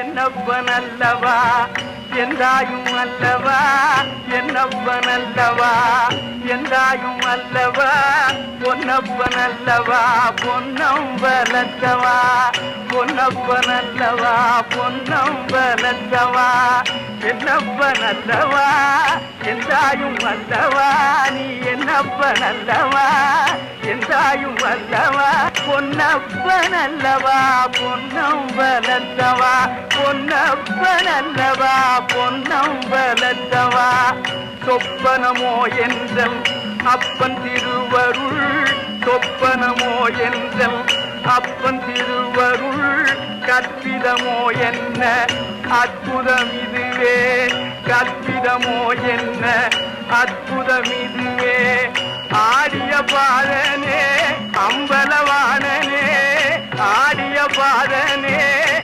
என்னப்பன் அல்லவா எந்தாயும் அல்லவா என்னப்பன் அல்லவா எந்தாயும் அல்லவா பொன்னப்பன் அல்லவா பொன்னம்பலத்தவா பொன்னப்பன் அல்லவா பொன்னம்பலத்தவா என்னப்பன் அல்லவா எந்தாயும் அல்லவா நீ என்னப்பன் அல்லவா எந்தாயும் அல்லவா பொன்னப்பன் அல்லவா பொன்னம்பலத்தவா பொன்னப்பன் அல்லவா பொன்னம்பலத்தவா சொப்பனமோ என்றல் அப்பன் திருவருள் சொப்பனமோ என்றல் அப்பன் திருவருள் கற்பிதமோ என்ன அற்புதம் இதுவே கற்பிதமோ என்ன அற்புதம் இதுவே ஆடிய பாதனே அம்பலவாணனே ஆடிய பாதனே